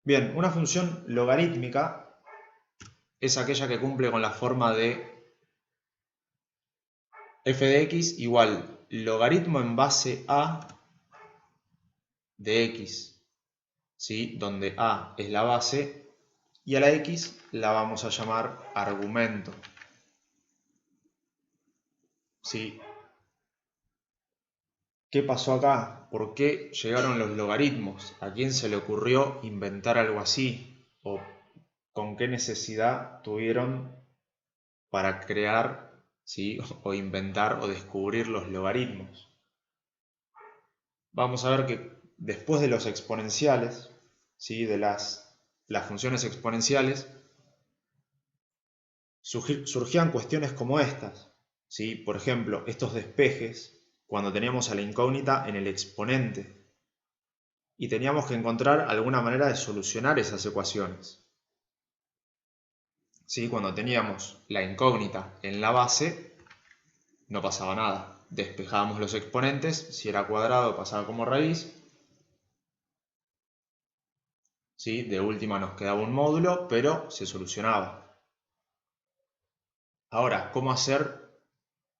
Bien, una función logarítmica es aquella que cumple con la forma de f de x igual logaritmo en base a de x, ¿sí? Donde a es la base y a la x la vamos a llamar argumento, ¿sí? ¿Qué pasó acá? ¿Por qué llegaron los logaritmos? ¿A quién se le ocurrió inventar algo así? ¿O con qué necesidad tuvieron para crear, ¿sí? o inventar o descubrir los logaritmos? Vamos a ver que después de los exponenciales, ¿sí? de las funciones exponenciales, surgían cuestiones como estas, ¿sí? Por ejemplo, estos despejes, cuando teníamos a la incógnita en el exponente, y teníamos que encontrar alguna manera de solucionar esas ecuaciones. ¿Sí? Cuando teníamos la incógnita en la base, no pasaba nada. Despejábamos los exponentes, si era cuadrado pasaba como raíz. ¿Sí? De última nos quedaba un módulo, pero se solucionaba. Ahora, ¿cómo hacer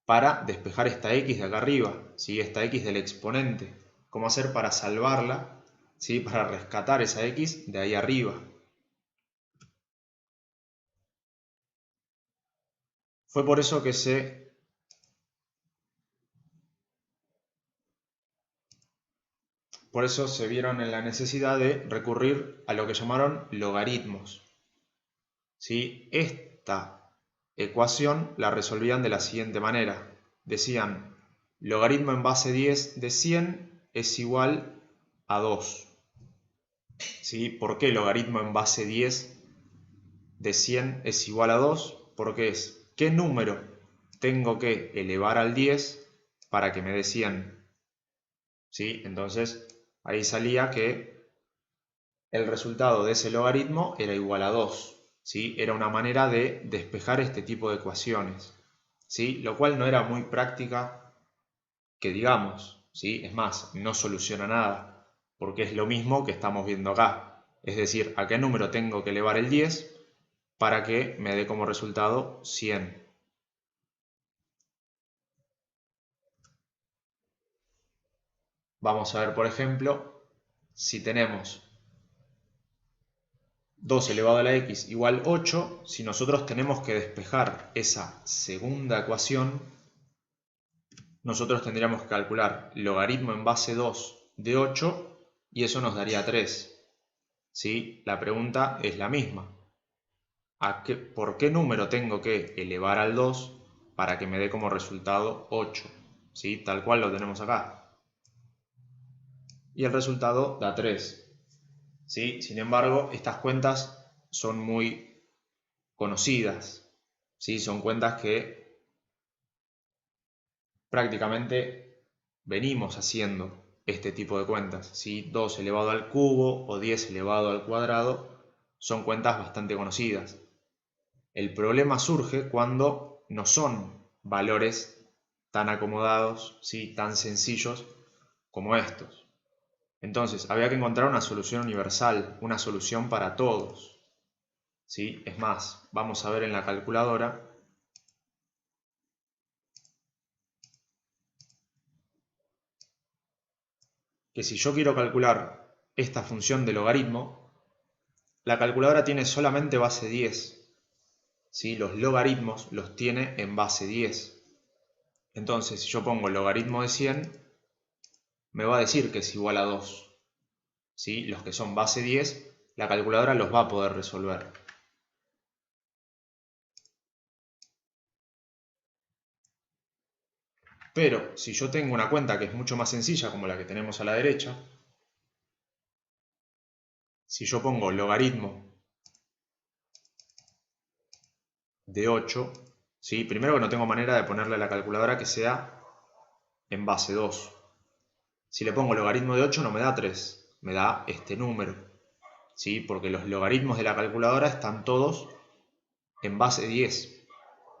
para despejar esta x de acá arriba? ¿Sí? Esta x del exponente. ¿Cómo hacer para salvarla? ¿Sí? Para rescatar esa x de ahí arriba. Fue por eso que se vieron en la necesidad de recurrir a lo que llamaron logaritmos. ¿Sí? Esta ecuación la resolvían de la siguiente manera. Decían, logaritmo en base 10 de 100 es igual a 2. ¿Sí? ¿Por qué logaritmo en base 10 de 100 es igual a 2? Porque es, ¿qué número tengo que elevar al 10 para que me dé 100? ¿Sí? Entonces, ahí salía que el resultado de ese logaritmo era igual a 2. ¿Sí? Era una manera de despejar este tipo de ecuaciones. ¿Sí? Lo cual no era muy práctica que digamos. ¿Sí? Es más, no soluciona nada, porque es lo mismo que estamos viendo acá. Es decir, ¿a qué número tengo que elevar el 10 para que me dé como resultado 100? Vamos a ver, por ejemplo, si tenemos 2 elevado a la x igual 8, si nosotros tenemos que despejar esa segunda ecuación, nosotros tendríamos que calcular logaritmo en base 2 de 8 y eso nos daría 3. ¿Sí? La pregunta es la misma. ¿Por qué número tengo que elevar al 2 para que me dé como resultado 8? ¿Sí? Tal cual lo tenemos acá. Y el resultado da 3. ¿Sí? Sin embargo, estas cuentas son muy conocidas. ¿Sí? Son cuentas que prácticamente venimos haciendo este tipo de cuentas. ¿Sí? 2 elevado al cubo o 10 elevado al cuadrado son cuentas bastante conocidas. El problema surge cuando no son valores tan acomodados, ¿sí? tan sencillos como estos. Entonces, había que encontrar una solución universal, una solución para todos. ¿Sí? Es más, vamos a ver en la calculadora que si yo quiero calcular esta función de logaritmo, la calculadora tiene solamente base 10. ¿Sí? Los logaritmos los tiene en base 10. Entonces, si yo pongo logaritmo de 100, me va a decir que es igual a 2. ¿Sí? Los que son base 10, la calculadora los va a poder resolver. Pero si yo tengo una cuenta que es mucho más sencilla, como la que tenemos a la derecha, si yo pongo logaritmo de 8, ¿sí? Primero que no tengo manera de ponerle a la calculadora que sea en base 2. Si le pongo logaritmo de 8 no me da 3, me da este número. ¿Sí? Porque los logaritmos de la calculadora están todos en base 10.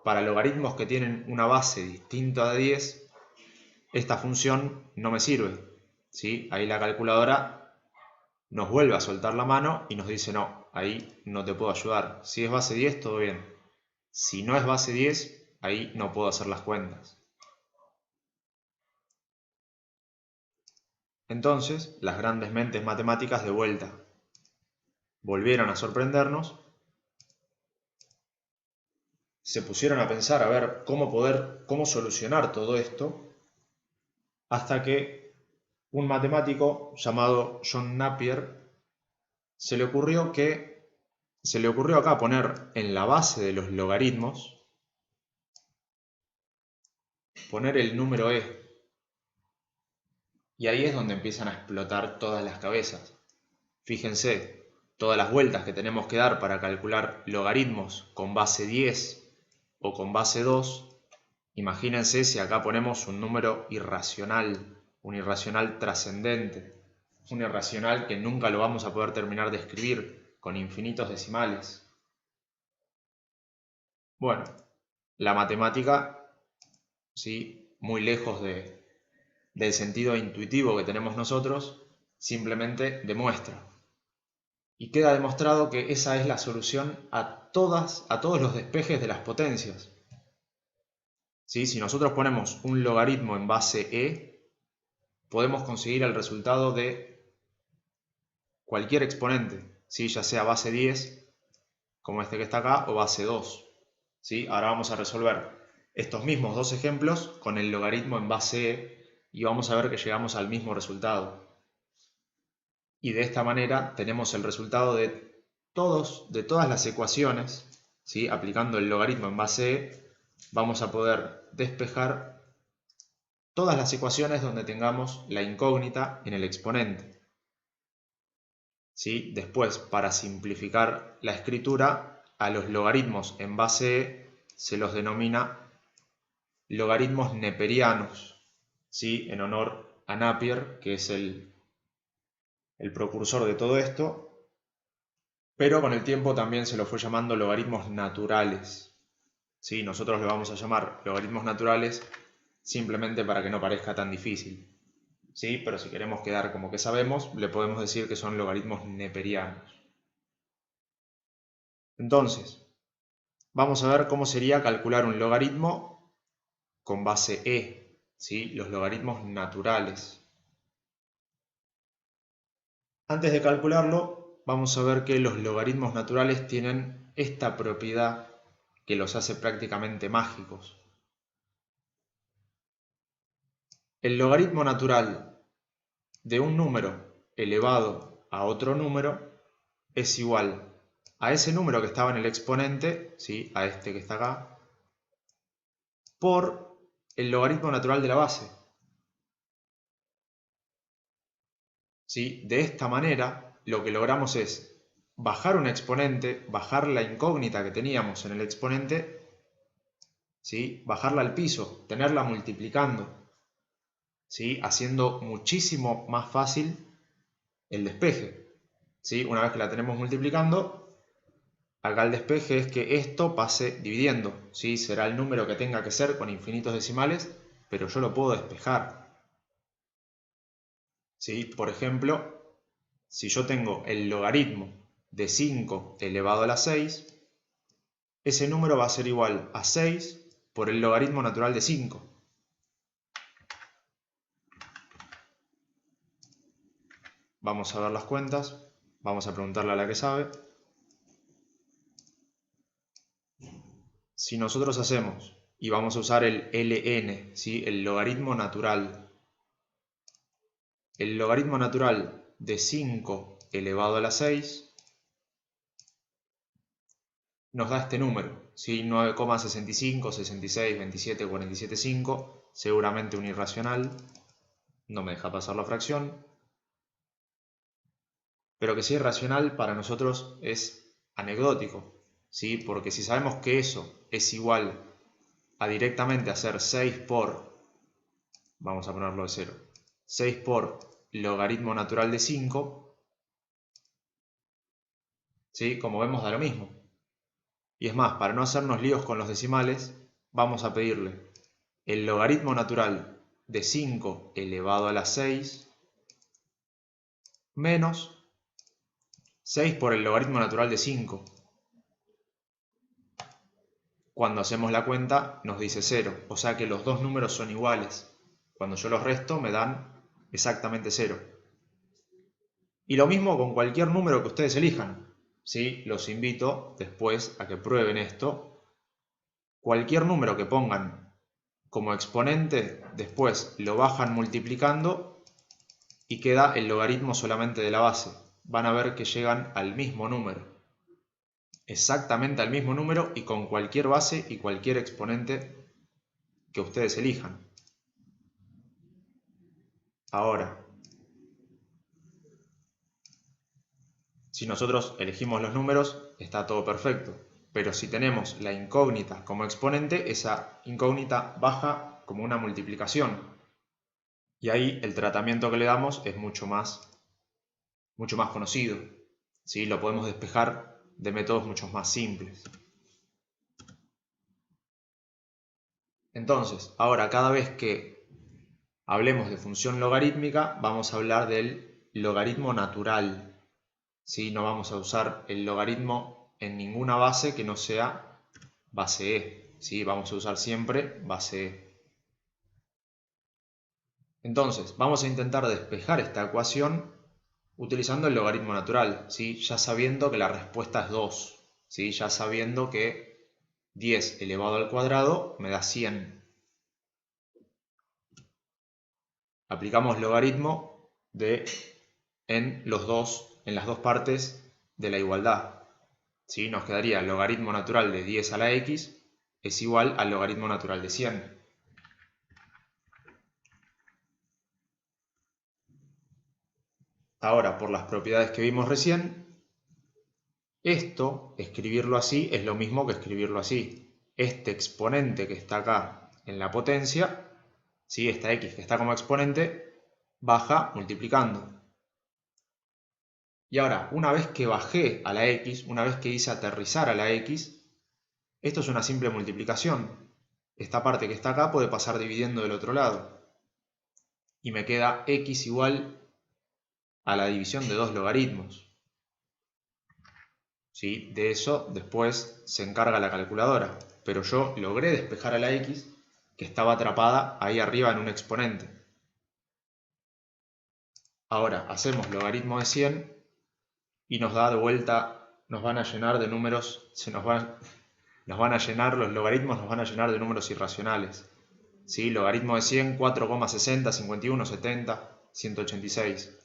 Para logaritmos que tienen una base distinta de 10, esta función no me sirve. ¿Sí? Ahí la calculadora nos vuelve a soltar la mano y nos dice no, ahí no te puedo ayudar. Si es base 10, todo bien. Si no es base 10, ahí no puedo hacer las cuentas. Entonces, las grandes mentes matemáticas de vuelta volvieron a sorprendernos, se pusieron a pensar a ver cómo solucionar todo esto, hasta que un matemático llamado John Napier se le ocurrió acá poner en la base de los logaritmos, poner el número e. Y ahí es donde empiezan a explotar todas las cabezas. Fíjense, todas las vueltas que tenemos que dar para calcular logaritmos con base 10 o con base 2, imagínense si acá ponemos un número irracional, un irracional trascendente, un irracional que nunca lo vamos a poder terminar de escribir, con infinitos decimales. Bueno, la matemática, ¿sí?, muy lejos del sentido intuitivo que tenemos nosotros, simplemente demuestra. Y queda demostrado que esa es la solución a todos los despejes de las potencias. ¿Sí? Si nosotros ponemos un logaritmo en base e, podemos conseguir el resultado de cualquier exponente, ¿sí? Ya sea base 10, como este que está acá, o base 2. ¿Sí? Ahora vamos a resolver estos mismos dos ejemplos con el logaritmo en base e y vamos a ver que llegamos al mismo resultado. Y de esta manera tenemos el resultado de todas las ecuaciones, ¿sí? Aplicando el logaritmo en base e, vamos a poder despejar todas las ecuaciones donde tengamos la incógnita en el exponente. ¿Sí? Después, para simplificar la escritura, a los logaritmos en base e se los denomina logaritmos neperianos, ¿sí? En honor a Napier, que es el precursor de todo esto, pero con el tiempo también se lo fue llamando logaritmos naturales. ¿Sí? Nosotros lo vamos a llamar logaritmos naturales simplemente para que no parezca tan difícil. ¿Sí? Pero si queremos quedar como que sabemos, le podemos decir que son logaritmos neperianos. Entonces, vamos a ver cómo sería calcular un logaritmo con base e, ¿sí? Los logaritmos naturales. Antes de calcularlo, vamos a ver que los logaritmos naturales tienen esta propiedad que los hace prácticamente mágicos. El logaritmo natural de un número elevado a otro número es igual a ese número que estaba en el exponente, ¿sí? A este que está acá, por el logaritmo natural de la base. ¿Sí? De esta manera, lo que logramos es bajar un exponente, bajar la incógnita que teníamos en el exponente, ¿sí? Bajarla al piso, tenerla multiplicando, ¿sí? Haciendo muchísimo más fácil el despeje. ¿Sí? Una vez que la tenemos multiplicando, acá el despeje es que esto pase dividiendo, ¿sí? Será el número que tenga que ser con infinitos decimales, pero yo lo puedo despejar. ¿Sí? Por ejemplo, si yo tengo el logaritmo de 5 elevado a la 6, ese número va a ser igual a 6 por el logaritmo natural de 5. Vamos a ver las cuentas, vamos a preguntarle a la que sabe. Si nosotros hacemos, y vamos a usar el ln, ¿sí? El logaritmo natural. El logaritmo natural de 5 elevado a la 6 nos da este número, ¿sí? 9,65, 66, 27, 47, 5, seguramente un irracional, no me deja pasar la fracción, pero que si es racional para nosotros es anecdótico, ¿sí? Porque si sabemos que eso es igual a directamente hacer 6 por, vamos a ponerlo de 0, 6 por logaritmo natural de 5, ¿sí? Como vemos da lo mismo. Y es más, para no hacernos líos con los decimales, vamos a pedirle el logaritmo natural de 5 elevado a la 6 menos 6 por el logaritmo natural de 5. Cuando hacemos la cuenta nos dice 0, o sea que los dos números son iguales. Cuando yo los resto me dan exactamente 0. Y lo mismo con cualquier número que ustedes elijan. ¿Sí? Los invito después a que prueben esto. Cualquier número que pongan como exponente, después lo bajan multiplicando y queda el logaritmo solamente de la base. Van a ver que llegan al mismo número. Exactamente al mismo número y con cualquier base y cualquier exponente que ustedes elijan. Ahora, si nosotros elegimos los números, está todo perfecto. Pero si tenemos la incógnita como exponente, esa incógnita baja como una multiplicación. Y ahí el tratamiento que le damos es mucho más conocido. ¿Sí? Lo podemos despejar de métodos mucho más simples. Entonces, ahora cada vez que hablemos de función logarítmica, vamos a hablar del logaritmo natural. ¿Sí? No vamos a usar el logaritmo en ninguna base que no sea base E. ¿Sí? Vamos a usar siempre base E. Entonces, vamos a intentar despejar esta ecuación utilizando el logaritmo natural, ¿sí? Ya sabiendo que la respuesta es 2, ¿sí? Ya sabiendo que 10 elevado al cuadrado me da 100. Aplicamos logaritmo en las dos partes de la igualdad. ¿Sí? Nos quedaría el logaritmo natural de 10 a la x es igual al logaritmo natural de 100. Ahora, por las propiedades que vimos recién, esto, escribirlo así, es lo mismo que escribirlo así. Este exponente que está acá en la potencia, ¿sí? Esta x que está como exponente, baja multiplicando. Y ahora, una vez que bajé a la x, una vez que hice aterrizar a la x, esto es una simple multiplicación. Esta parte que está acá puede pasar dividiendo del otro lado. Y me queda x igual a la división de dos logaritmos. ¿Sí? De eso después se encarga la calculadora. Pero yo logré despejar a la x que estaba atrapada ahí arriba en un exponente. Ahora hacemos logaritmo de 100 y nos da de vuelta, nos van a llenar de números, nos van a llenar, los logaritmos nos van a llenar de números irracionales. ¿Sí? Logaritmo de 100, 4,60, 51, 70, 186.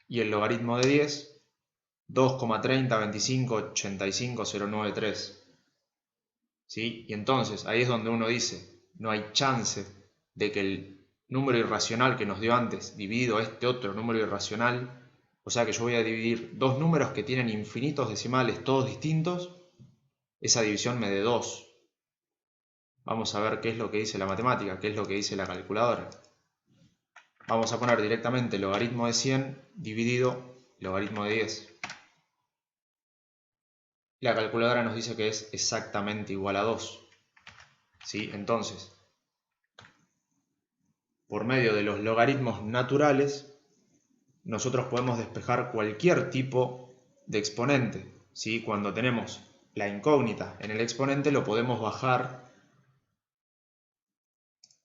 Y el logaritmo de 10, 2,30, 25, 85, 093. ¿Sí? Y entonces ahí es donde uno dice, no hay chance de que el número irracional que nos dio antes, dividido a este otro número irracional, o sea que yo voy a dividir dos números que tienen infinitos decimales todos distintos, esa división me dé 2. Vamos a ver qué es lo que dice la matemática, qué es lo que dice la calculadora. Vamos a poner directamente logaritmo de 100 dividido logaritmo de 10. La calculadora nos dice que es exactamente igual a 2. ¿Sí? Entonces, por medio de los logaritmos naturales, nosotros podemos despejar cualquier tipo de exponente. ¿Sí? Cuando tenemos la incógnita en el exponente, lo podemos bajar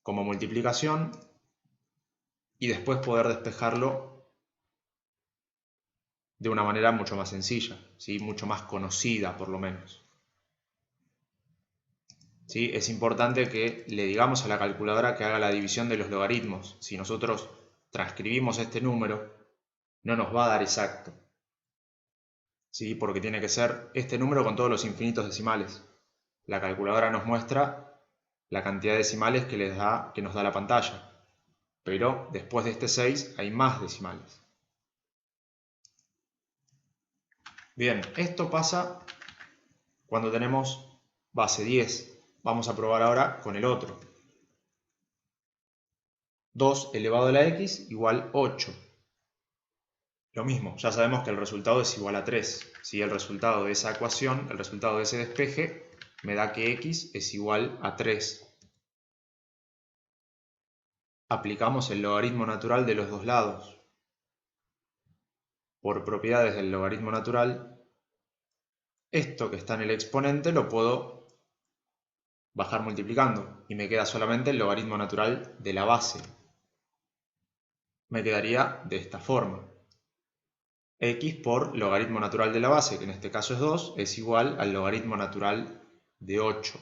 como multiplicación y después poder despejarlo de una manera mucho más sencilla, ¿sí? Mucho más conocida por lo menos. ¿Sí? Es importante que le digamos a la calculadora que haga la división de los logaritmos. Si nosotros transcribimos este número, no nos va a dar exacto. ¿Sí? Porque tiene que ser este número con todos los infinitos decimales. La calculadora nos muestra la cantidad de decimales que nos da la pantalla. Pero después de este 6 hay más decimales. Bien, esto pasa cuando tenemos base 10. Vamos a probar ahora con el otro. 2 elevado a la x igual 8. Lo mismo, ya sabemos que el resultado es igual a 3. Si el resultado de esa ecuación, el resultado de ese despeje, me da que x es igual a 3. Aplicamos el logaritmo natural de los dos lados. por propiedades del logaritmo natural, esto que está en el exponente lo puedo bajar multiplicando y me queda solamente el logaritmo natural de la base. Me quedaría de esta forma. X por logaritmo natural de la base, que en este caso es 2, es igual al logaritmo natural de 8.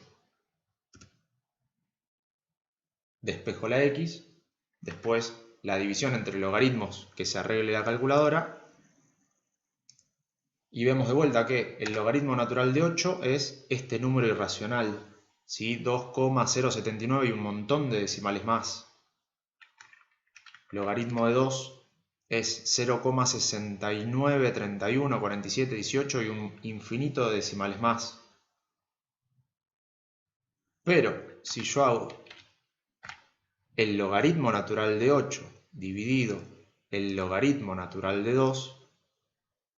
Despejo la X, después la división entre logaritmos que se arregle la calculadora, y vemos de vuelta que el logaritmo natural de 8 es este número irracional, ¿sí? 2,079 y un montón de decimales más. Logaritmo de 2 es 0,69, 31, 47, 18 y un infinito de decimales más. Pero si yo hago el logaritmo natural de 8 dividido el logaritmo natural de 2,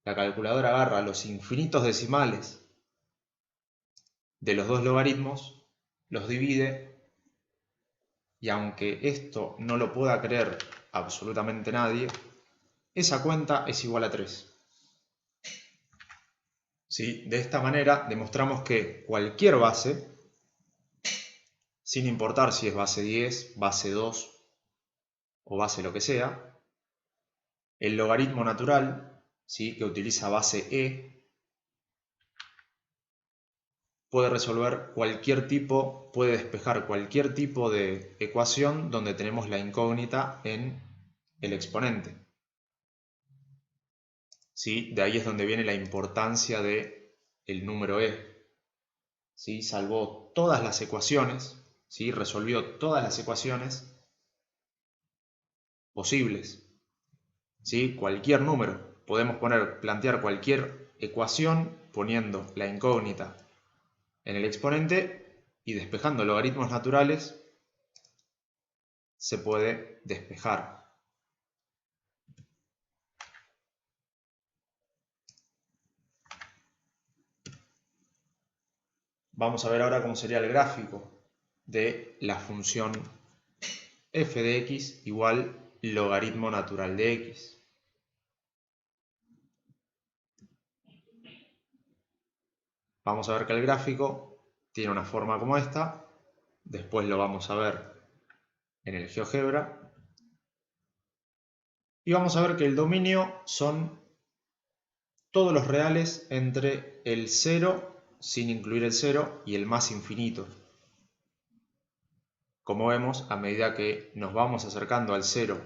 la calculadora agarra los infinitos decimales de los dos logaritmos, los divide, y aunque esto no lo pueda creer absolutamente nadie, esa cuenta es igual a 3. ¿Sí? De esta manera demostramos que cualquier base, sin importar si es base 10, base 2 o base lo que sea, el logaritmo natural, ¿sí? Que utiliza base e, puede resolver cualquier tipo, puede despejar cualquier tipo de ecuación donde tenemos la incógnita en el exponente. ¿Sí? De ahí es donde viene la importancia del número e. ¿Sí? Salvó todas las ecuaciones, ¿sí? Resolvió todas las ecuaciones posibles. ¿Sí? Cualquier número. Podemos plantear cualquier ecuación poniendo la incógnita en el exponente y despejando logaritmos naturales se puede despejar. Vamos a ver ahora cómo sería el gráfico de la función f de x igual logaritmo natural de x. Vamos a ver que el gráfico tiene una forma como esta, después lo vamos a ver en el GeoGebra, y vamos a ver que el dominio son todos los reales entre el 0, sin incluir el 0, y el más infinito. Como vemos, a medida que nos vamos acercando al 0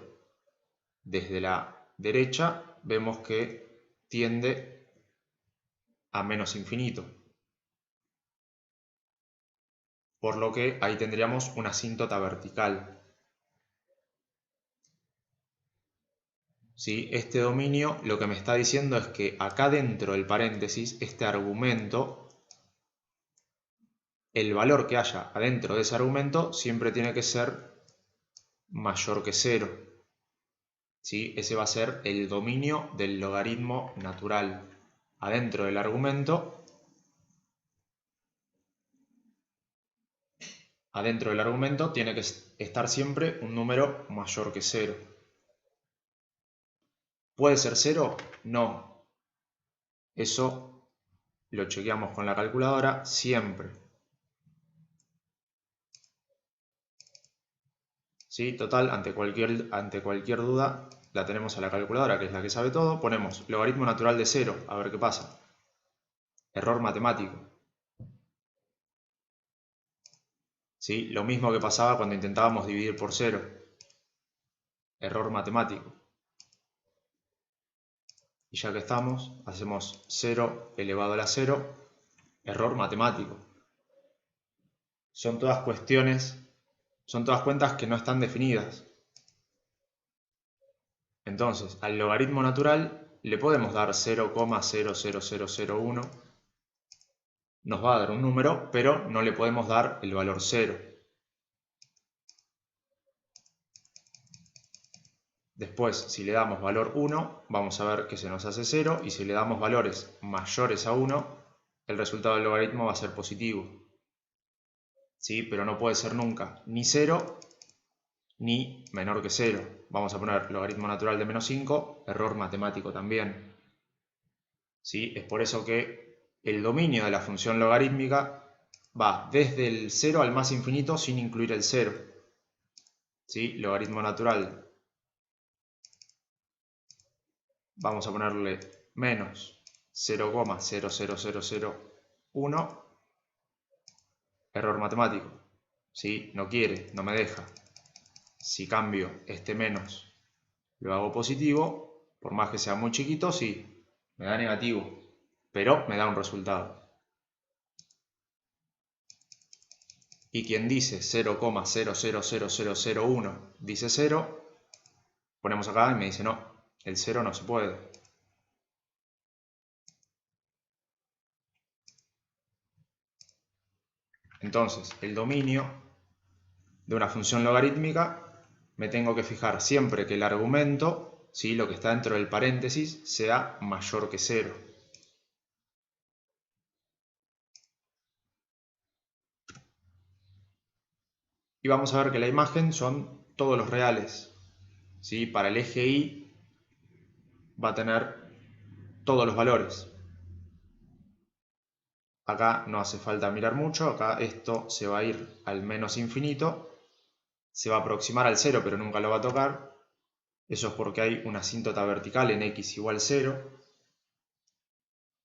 desde la derecha, vemos que tiende a menos infinito. Por lo que ahí tendríamos una asíntota vertical. ¿Sí? Este dominio lo que me está diciendo es que acá dentro del paréntesis, este argumento, el valor que haya adentro de ese argumento siempre tiene que ser mayor que 0. ¿Sí? Ese va a ser el dominio del logaritmo natural. Adentro del argumento tiene que estar siempre un número mayor que 0. ¿Puede ser 0? No. Eso lo chequeamos con la calculadora siempre. ¿Sí? Total, ante cualquier duda la tenemos a la calculadora, que es la que sabe todo. Ponemos logaritmo natural de 0, a ver qué pasa. Error matemático. ¿Sí? Lo mismo que pasaba cuando intentábamos dividir por 0. Error matemático. Y ya que estamos, hacemos 0 elevado a la 0. Error matemático. Son todas cuentas que no están definidas. Entonces, al logaritmo natural le podemos dar 0,00001. Nos va a dar un número, pero no le podemos dar el valor 0. Después, si le damos valor 1, vamos a ver que se nos hace 0, y si le damos valores mayores a 1, el resultado del logaritmo va a ser positivo. ¿Sí? Pero no puede ser nunca ni 0 ni menor que 0. Vamos a poner logaritmo natural de menos 5, error matemático también. ¿Sí? Es por eso que el dominio de la función logarítmica va desde el 0 al más infinito sin incluir el 0. ¿Sí? Logaritmo natural. Vamos a ponerle menos 0,00001. Error matemático. ¿Sí? No quiere, no me deja. Si cambio este menos, lo hago positivo, por más que sea muy chiquito, sí, me da negativo, pero me da un resultado. Y quien dice 0,000001 dice 0, ponemos acá y me dice no, el 0 no se puede. Entonces, el dominio de una función logarítmica me tengo que fijar siempre que el argumento, ¿sí? Lo que está dentro del paréntesis, sea mayor que 0. Y vamos a ver que la imagen son todos los reales. ¿Sí? Para el eje Y va a tener todos los valores. Acá no hace falta mirar mucho, acá esto se va a ir al menos infinito, se va a aproximar al 0 pero nunca lo va a tocar. Eso es porque hay una asíntota vertical en x igual 0.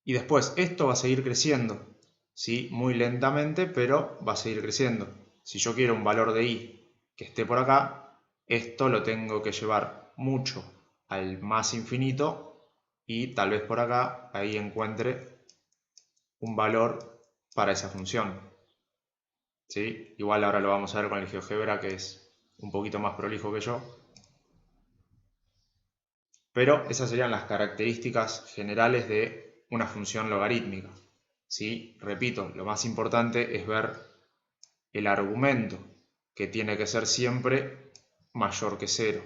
Y después esto va a seguir creciendo, ¿sí? Muy lentamente, pero va a seguir creciendo. Si yo quiero un valor de y que esté por acá, esto lo tengo que llevar mucho al más infinito y tal vez por acá ahí encuentre un valor para esa función. ¿Sí? Igual ahora lo vamos a ver con el GeoGebra, que es un poquito más prolijo que yo. Pero esas serían las características generales de una función logarítmica. ¿Sí? Repito, lo más importante es ver el argumento, que tiene que ser siempre mayor que 0.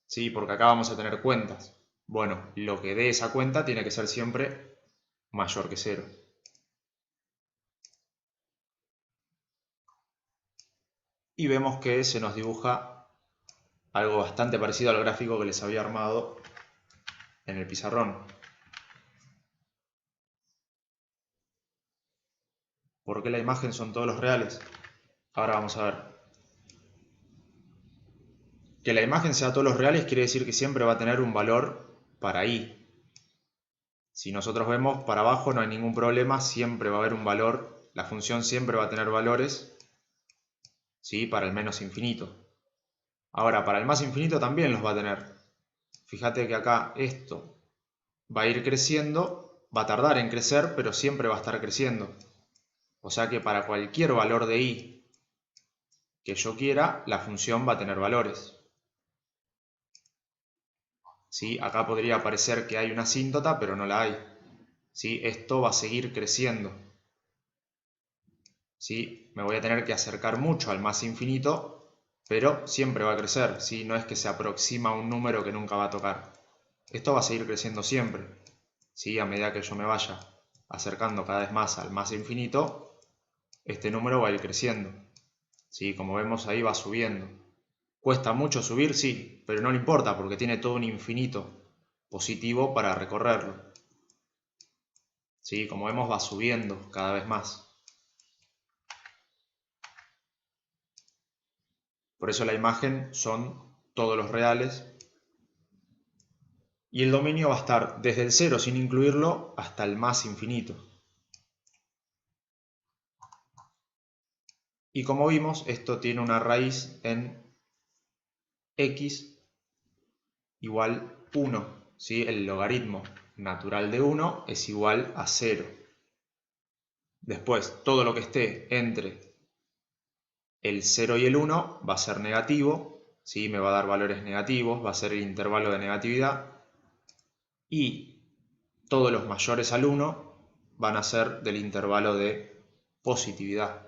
¿Sí? Porque acá vamos a tener cuentas. Bueno, lo que dé esa cuenta tiene que ser siempre mayor que 0. Y vemos que se nos dibuja algo bastante parecido al gráfico que les había armado en el pizarrón. ¿Por qué la imagen son todos los reales? Ahora vamos a ver. Que la imagen sea todos los reales quiere decir que siempre va a tener un valor para i. Si nosotros vemos para abajo no hay ningún problema, siempre va a haber un valor, la función siempre va a tener valores, ¿sí? Para el menos infinito. Ahora, para el más infinito también los va a tener. Fíjate que acá esto va a ir creciendo, va a tardar en crecer, pero siempre va a estar creciendo. O sea que para cualquier valor de i que yo quiera, la función va a tener valores. ¿Sí? Acá podría parecer que hay una asíntota, pero no la hay. ¿Sí? Esto va a seguir creciendo. ¿Sí? Me voy a tener que acercar mucho al más infinito, pero siempre va a crecer. ¿Sí? No es que se aproxima a un número que nunca va a tocar. Esto va a seguir creciendo siempre. ¿Sí? A medida que yo me vaya acercando cada vez más al más infinito, este número va a ir creciendo. ¿Sí? Como vemos ahí va subiendo. ¿Cuesta mucho subir? Sí, pero no le importa porque tiene todo un infinito positivo para recorrerlo. ¿Sí? Como vemos va subiendo cada vez más. Por eso la imagen son todos los reales. Y el dominio va a estar desde el 0 sin incluirlo hasta el más infinito. Y como vimos, esto tiene una raíz en x igual 1. ¿Sí? El logaritmo natural de 1 es igual a 0. Después, todo lo que esté entre el 0 y el 1 va a ser negativo. ¿Sí? Me va a dar valores negativos, va a ser el intervalo de negatividad. Y todos los mayores al 1 van a ser del intervalo de positividad.